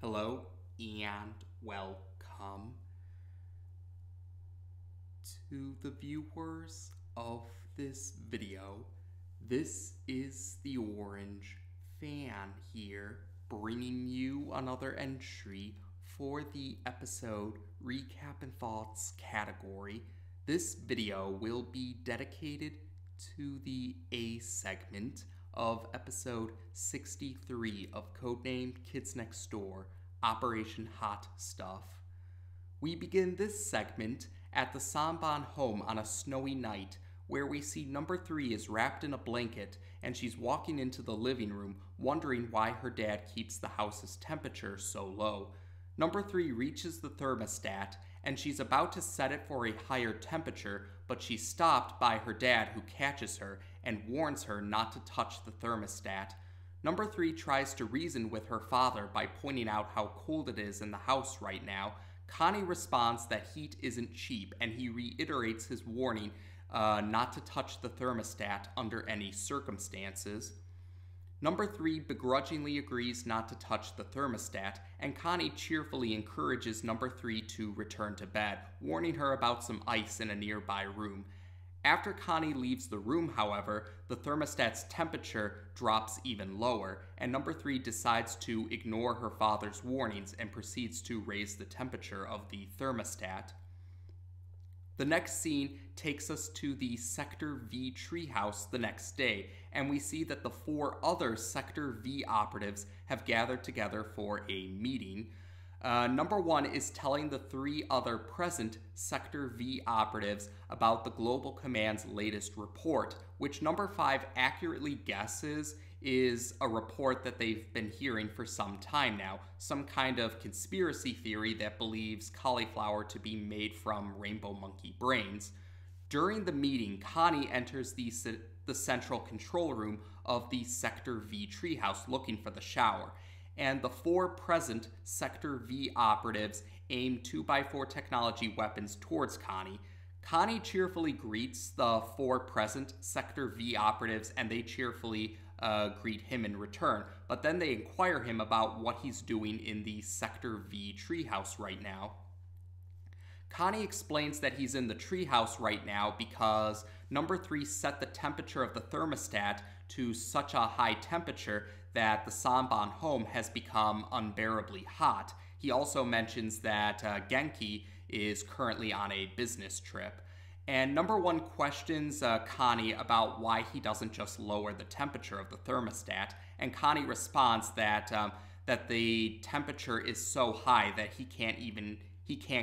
Hello and welcome to the viewers of this video. This is the Orange Fan here, bringing you another entry for the episode Recap and Thoughts category. This video will be dedicated to the A segment of episode 63 of Codename Kids Next Door, Operation Hot Stuff. We begin this segment at the Sanban home on a snowy night, where we see number 3 is wrapped in a blanket and she's walking into the living room, wondering why her dad keeps the house's temperature so low. Number 3 reaches the thermostat and she's about to set it for a higher temperature, but she's stopped by her dad, who catches her and warns her not to touch the thermostat. Number 3 tries to reason with her father by pointing out how cold it is in the house right now. Connie responds that heat isn't cheap, and he reiterates his warning not to touch the thermostat under any circumstances. Number 3 begrudgingly agrees not to touch the thermostat, and Connie cheerfully encourages number 3 to return to bed, warning her about some ice in a nearby room. After Connie leaves the room, however, the thermostat's temperature drops even lower, and number 3 decides to ignore her father's warnings and proceeds to raise the temperature of the thermostat. The next scene takes us to the Sector V treehouse the next day, and we see that the 4 other Sector V operatives have gathered together for a meeting. Number 1 is telling the 3 other present Sector V operatives about the Global Command's latest report, which number 5 accurately guesses is a report that they've been hearing for some time now, some kind of conspiracy theory that believes cauliflower to be made from rainbow monkey brains. During the meeting, Connie enters the central control room of the Sector V treehouse looking for the shower, and the 4 present Sector V operatives aim 2x4 technology weapons towards Connie. Connie cheerfully greets the 4 present Sector V operatives, and they cheerfully greet him in return, but then they inquire him about what he's doing in the Sector V treehouse right now. Connie explains that he's in the treehouse right now because number 3 set the temperature of the thermostat to such a high temperature that the Sanban home has become unbearably hot. He also mentions that Genki is currently on a business trip. And number 1 questions Connie about why he doesn't just lower the temperature of the thermostat, and Connie responds that that the temperature is so high that he can't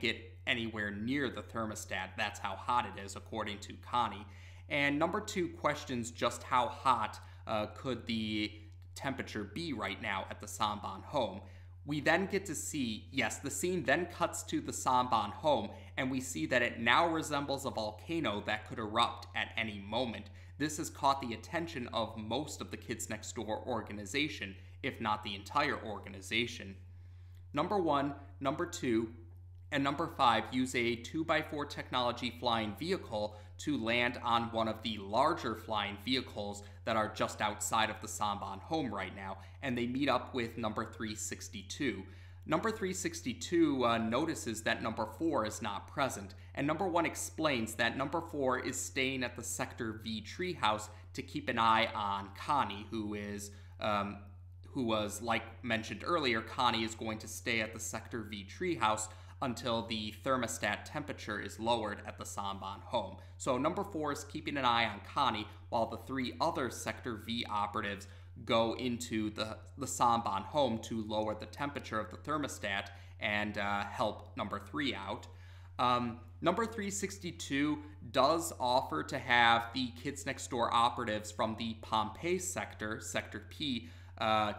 get anywhere near the thermostat. That's how hot it is, according to Connie. And number 2 questions just how hot could the temperature be right now at the Sanban home. We then get to see, yes, the scene then cuts to the Sanban home, and we see that it now resembles a volcano that could erupt at any moment. This has caught the attention of most of the Kids Next Door organization, if not the entire organization. Number 1, number 2, and number 5 use a 2x4 technology flying vehicle to land on one of the larger flying vehicles that are just outside of the Sanban home right now, and they meet up with number 362. Number 362 notices that number 4 is not present, and number 1 explains that number 4 is staying at the Sector V treehouse to keep an eye on Connie, who was, like mentioned earlier, Connie is going to stay at the Sector V treehouse until the thermostat temperature is lowered at the Sanban home. So number 4 is keeping an eye on Connie, while the 3 other Sector V operatives go into the Sanban home to lower the temperature of the thermostat and help number 3 out. Number 362 does offer to have the Kids Next Door operatives from the Pompeii sector, Sector P,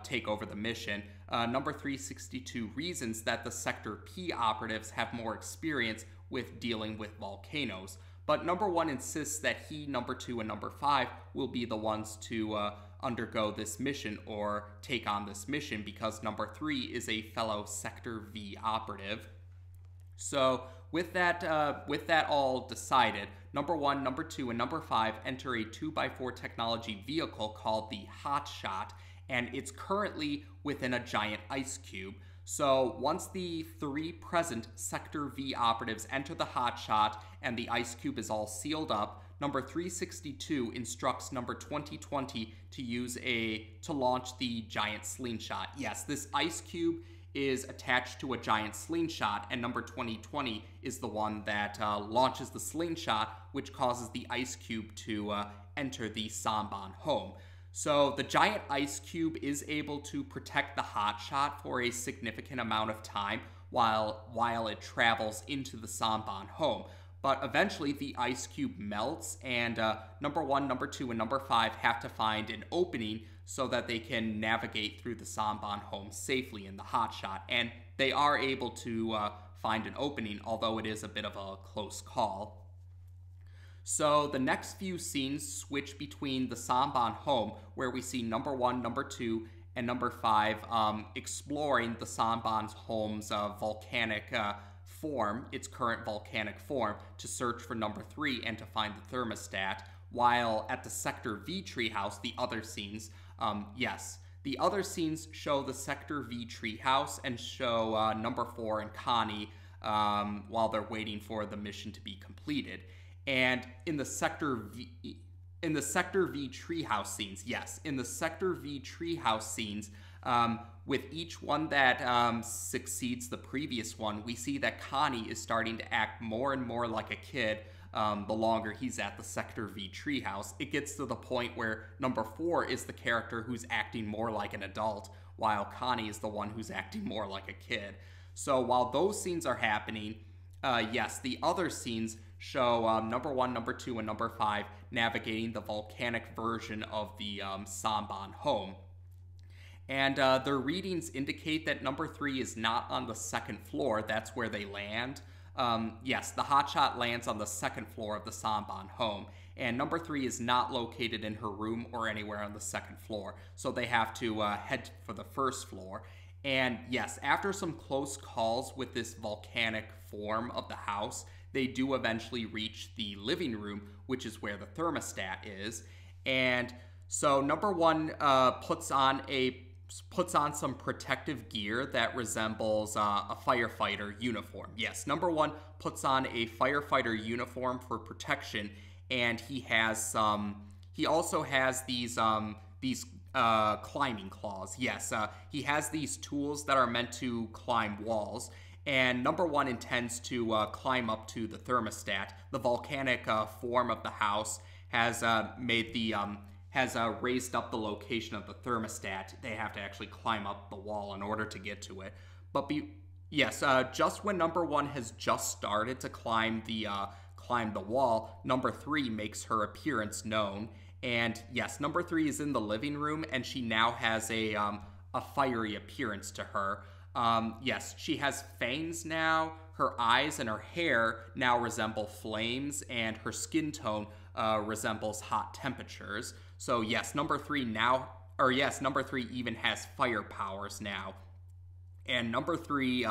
take over the mission. Number 362 reasons that the Sector P operatives have more experience with dealing with volcanoes, but number 1 insists that he, number 2, and number 5 will be the ones to undergo this mission or take on this mission, because number 3 is a fellow Sector V operative. So with that all decided, number 1, number 2, and number 5 enter a 2x4 technology vehicle called the Hot Shot, and it's currently within a giant ice cube. So once the 3 present Sector V operatives enter the hotshot and the ice cube is all sealed up, number 362 instructs number 2020 to launch the giant slingshot. Yes, this ice cube is attached to a giant slingshot, and number 2020 is the one that launches the slingshot, which causes the ice cube to enter the Sanban home. So the giant ice cube is able to protect the hotshot for a significant amount of time while it travels into the Sanban home. But eventually the ice cube melts, and number 1, number 2, and number 5 have to find an opening so that they can navigate through the Sanban home safely in the hotshot. And they are able to find an opening, although it is a bit of a close call. So the next few scenes switch between the Sanban home, where we see number 1, number 2, and number 5 exploring the Sanban home's volcanic form, its current volcanic form, to search for number 3 and to find the thermostat, while at the Sector V treehouse, the other scenes, the other scenes show the Sector V treehouse and show number 4 and Connie while they're waiting for the mission to be completed. And in the Sector V treehouse scenes, with each one that succeeds the previous one, we see that Connie is starting to act more and more like a kid the longer he's at the Sector V treehouse. It gets to the point where number 4 is the character who's acting more like an adult, while Connie is the one who's acting more like a kid. So while those scenes are happening, the other scenes show number 1, number 2, and number 5 navigating the volcanic version of the Sanban home. And their readings indicate that number 3 is not on the 2nd floor. That's where they land. Yes, the hotshot lands on the 2nd floor of the Sanban home. And number 3 is not located in her room or anywhere on the 2nd floor. So they have to head for the 1st floor. And yes, after some close calls with this volcanic form of the house, they do eventually reach the living room, which is where the thermostat is. And so number 1 puts on some protective gear that resembles a firefighter uniform. Yes, number 1 puts on a firefighter uniform for protection, and he also has these climbing claws. Yes, he has these tools that are meant to climb walls. And number 1 intends to climb up to the thermostat. The volcanic form of the house has raised up the location of the thermostat. They have to actually climb up the wall in order to get to it. But just when number 1 has just started to climb the wall, number 3 makes her appearance known. And yes, number 3 is in the living room, and she now has a fiery appearance to her. Yes, she has fangs now. Her eyes and her hair now resemble flames, and her skin tone resembles hot temperatures. So yes, number 3 even has fire powers now. And number 3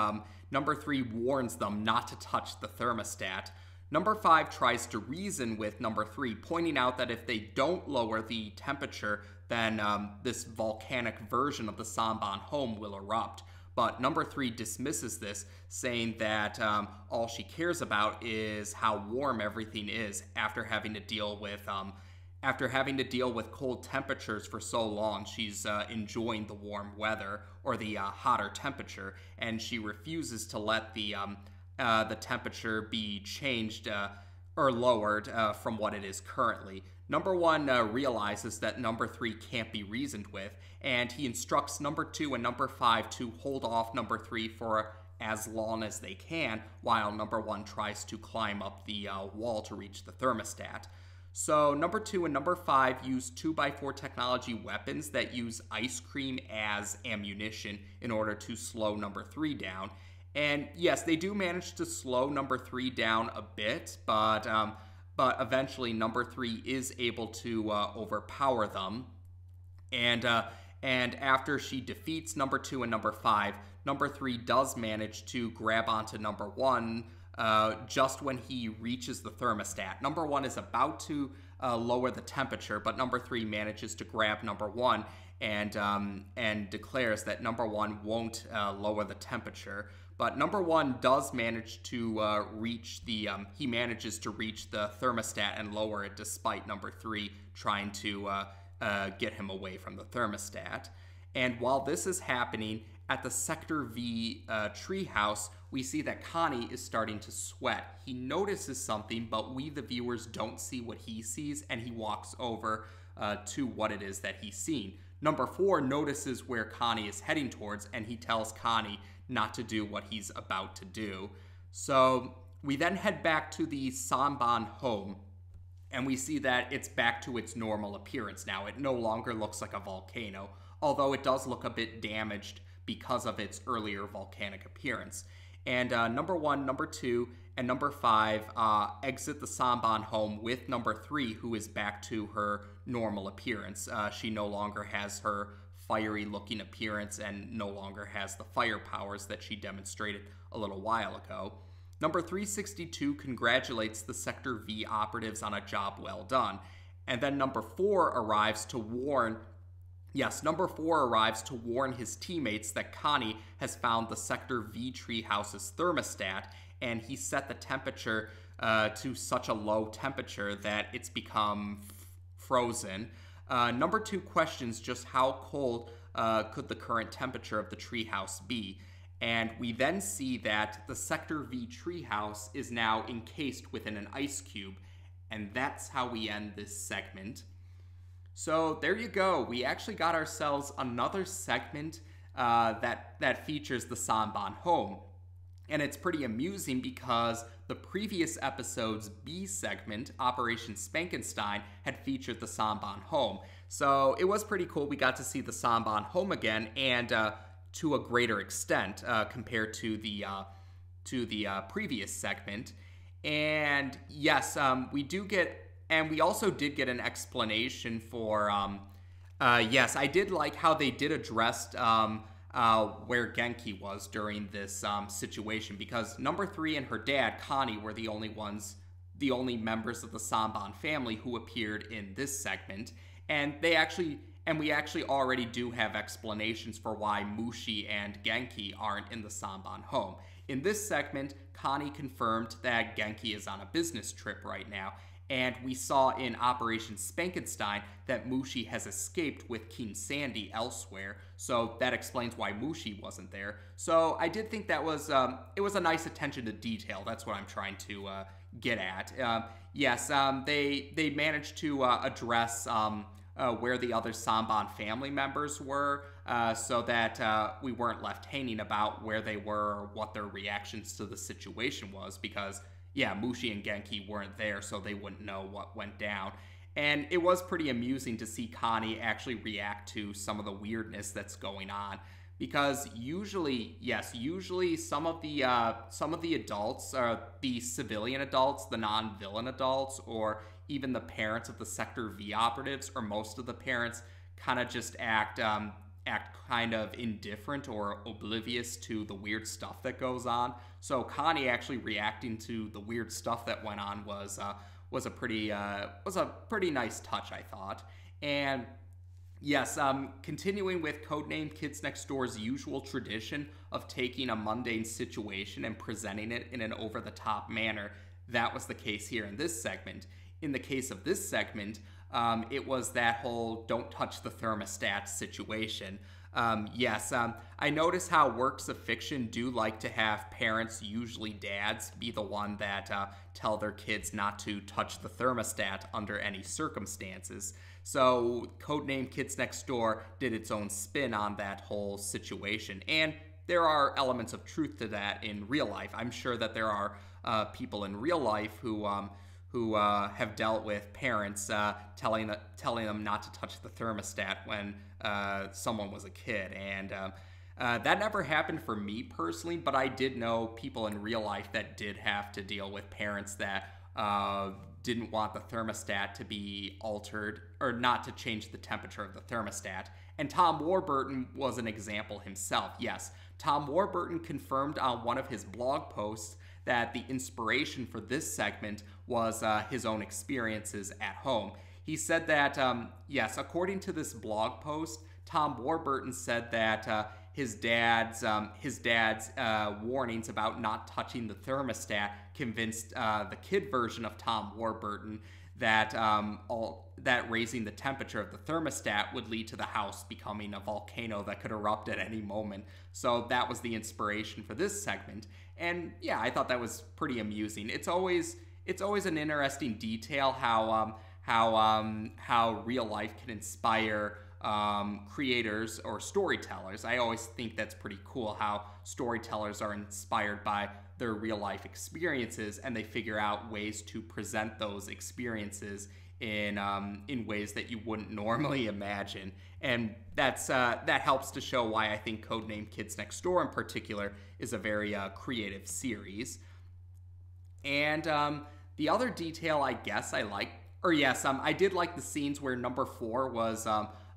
warns them not to touch the thermostat. Number 5 tries to reason with number 3, pointing out that if they don't lower the temperature, then this volcanic version of the Sanban home will erupt. But number 3 dismisses this, saying that all she cares about is how warm everything is after having to deal with cold temperatures for so long. She's enjoying the warm weather, or the hotter temperature, and she refuses to let the temperature be changed or lowered from what it is currently. Number 1 realizes that number 3 can't be reasoned with, and he instructs number 2 and number 5 to hold off number 3 for as long as they can, while number 1 tries to climb up the wall to reach the thermostat. So number 2 and number 5 use 2x4 technology weapons that use ice cream as ammunition in order to slow number 3 down. And yes, they do manage to slow number 3 down a bit, but eventually number 3 is able to overpower them. And after she defeats number 2 and number 5, number 3 does manage to grab onto number 1 just when he reaches the thermostat. Number 1 is about to lower the temperature, but number 3 manages to grab number 1, and declares that number one won't lower the temperature. But number one does manage to reach the, he manages to reach the thermostat and lower it despite number three trying to get him away from the thermostat. And while this is happening, at the Sector V treehouse, we see that Connie is starting to sweat. He notices something, but we, the viewers, don't see what he sees, and he walks over to what it is that he's seen. Number four notices where Connie is heading towards, and he tells Connie not to do what he's about to do. So we then head back to the Sanban home, and we see that it's back to its normal appearance now. It no longer looks like a volcano, although it does look a bit damaged because of its earlier volcanic appearance. And number one, number two, and number five exit the Sanban home with number three, who is back to her normal appearance. She no longer has her fiery looking appearance and no longer has the fire powers that she demonstrated a little while ago. Number 362 congratulates the Sector V operatives on a job well done. And then number four arrives to warn his teammates that Connie has found the Sector V treehouse's thermostat, and he set the temperature to such a low temperature that it's become frozen. Number two questions just how cold could the current temperature of the treehouse be. And we then see that the Sector V treehouse is now encased within an ice cube. And that's how we end this segment. So there you go. We actually got ourselves another segment that features the Sanban home. And it's pretty amusing because the previous episode's B segment, Operation Spankenstein, had featured the Sanban home. So it was pretty cool. We got to see the Sanban home again, and to a greater extent compared to the previous segment. And yes, we also did get an explanation for. Yes, I did like how they did address where Genki was during this situation, because number three and her dad, Connie, were the only members of the Sanban family who appeared in this segment. And we actually already do have explanations for why Mushi and Genki aren't in the Sanban home. In this segment, Connie confirmed that Genki is on a business trip right now, and we saw in Operation Spankenstein that Mushi has escaped with King Sandy elsewhere, so that explains why Mushi wasn't there. So I did think that was it was a nice attention to detail. That's what I'm trying to get at. Yes, they managed to address where the other Sanban family members were, so that we weren't left hanging about where they were or what their reactions to the situation was, because yeah, Mushi and Genki weren't there, so they wouldn't know what went down. And it was pretty amusing to see Connie actually react to some of the weirdness that's going on, because usually some of the adults, the civilian adults, the non-villain adults, or even the parents of the Sector V operatives, or most of the parents, kind of just act kind of indifferent or oblivious to the weird stuff that goes on. So Connie actually reacting to the weird stuff that went on was a pretty nice touch, I thought. And yes, continuing with Codename Kids Next Door's usual tradition of taking a mundane situation and presenting it in an over-the-top manner, that was the case here in this segment. In the case of this segment, it was that whole don't touch the thermostat situation. I notice how works of fiction do like to have parents, usually dads, be the one that tell their kids not to touch the thermostat under any circumstances. So Codename Kids Next Door did its own spin on that whole situation. And there are elements of truth to that in real life. I'm sure that there are people in real life who have dealt with parents telling them not to touch the thermostat when someone was a kid. And that never happened for me personally, but I did know people in real life that did have to deal with parents that didn't want the thermostat to be altered, or not to change the temperature of the thermostat. And Tom Warburton was an example himself. Yes, Tom Warburton confirmed on one of his blog posts that the inspiration for this segment was his own experiences at home. He said that, yes, according to this blog post, Tom Warburton said that his dad's warnings about not touching the thermostat convinced the kid version of Tom Warburton that that raising the temperature of the thermostat would lead to the house becoming a volcano that could erupt at any moment. So that was the inspiration for this segment. And yeah, I thought that was pretty amusing. It's always an interesting detail how real life can inspire creators or storytellers. I always think that's pretty cool how storytellers are inspired by their real life experiences and they figure out ways to present those experiences in ways that you wouldn't normally imagine. And that helps to show why I think Codename Kids Next Door in particular is a very creative series. And the other detail I guess I like, or yes, I did like the scenes where number 4 was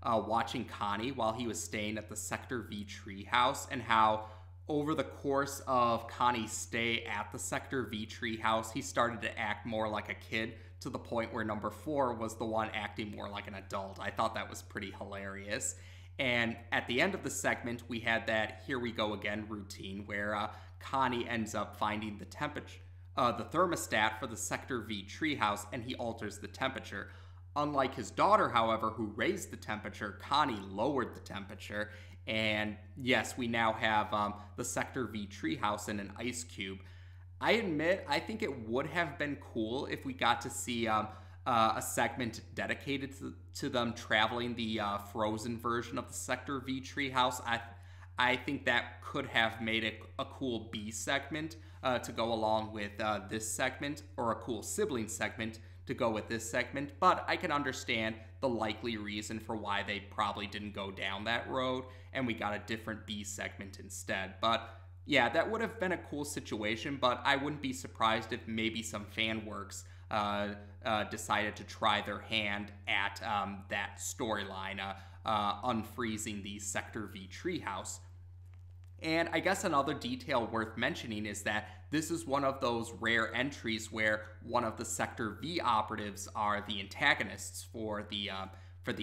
watching Connie while he was staying at the Sector V treehouse, and how over the course of Connie's stay at the Sector V treehouse, he started to act more like a kid to the point where number 4 was the one acting more like an adult. I thought that was pretty hilarious. And at the end of the segment, we had that here we go again routine where Connie ends up finding the thermostat for the Sector V treehouse, and he alters the temperature. Unlike his daughter, however, who raised the temperature, Connie lowered the temperature. And yes, we now have the Sector V treehouse in an ice cube. I admit, I think it would have been cool if we got to see a segment dedicated to them traveling the frozen version of the Sector V treehouse. I think that could have made it a cool B segment to go along with this segment, or a cool sibling segment to go with this segment, but I can understand the likely reason for why they probably didn't go down that road and we got a different B segment instead. But yeah, that would have been a cool situation, but I wouldn't be surprised if maybe some fan works decided to try their hand at that storyline, unfreezing the Sector V treehouse. And I guess another detail worth mentioning is that this is one of those rare entries where one of the Sector V operatives are the antagonists for the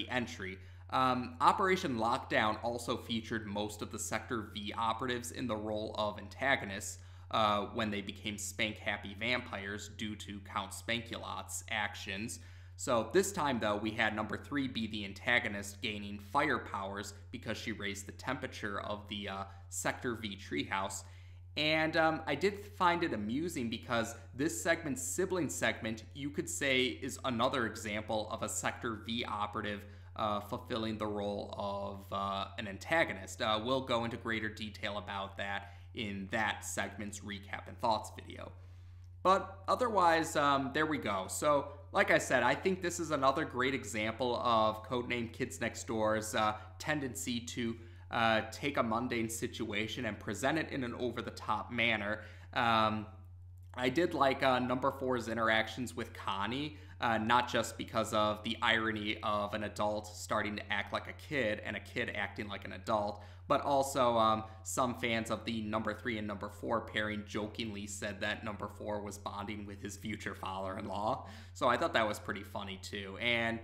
entry. Operation Lockdown also featured most of the Sector V operatives in the role of antagonists when they became spank-happy vampires due to Count Spankulot's actions. So this time, though, we had number 3 be the antagonist, gaining fire powers because she raised the temperature of the Sector V treehouse. And I did find it amusing because this segment's sibling segment, you could say, is another example of a Sector V operative fulfilling the role of an antagonist. We'll go into greater detail about that in that segment's recap and thoughts video. But otherwise, there we go. So, like I said, I think this is another great example of Codename Kids Next Door's tendency to take a mundane situation and present it in an over-the-top manner. I did like number 4's interactions with Connie, not just because of the irony of an adult starting to act like a kid and a kid acting like an adult, but also some fans of the number 3 and number 4 pairing jokingly said that number 4 was bonding with his future father-in-law. So I thought that was pretty funny too. And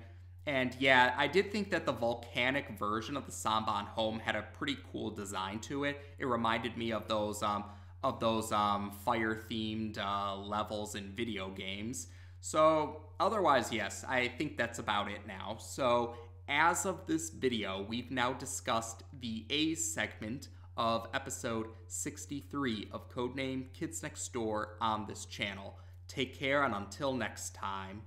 yeah, I did think that the volcanic version of the Sanban Home had a pretty cool design to it. It reminded me of those fire-themed levels in video games. So otherwise, yes, I think that's about it now. So as of this video, we've now discussed the A segment of episode 63 of Codename Kids Next Door on this channel. Take care, and until next time.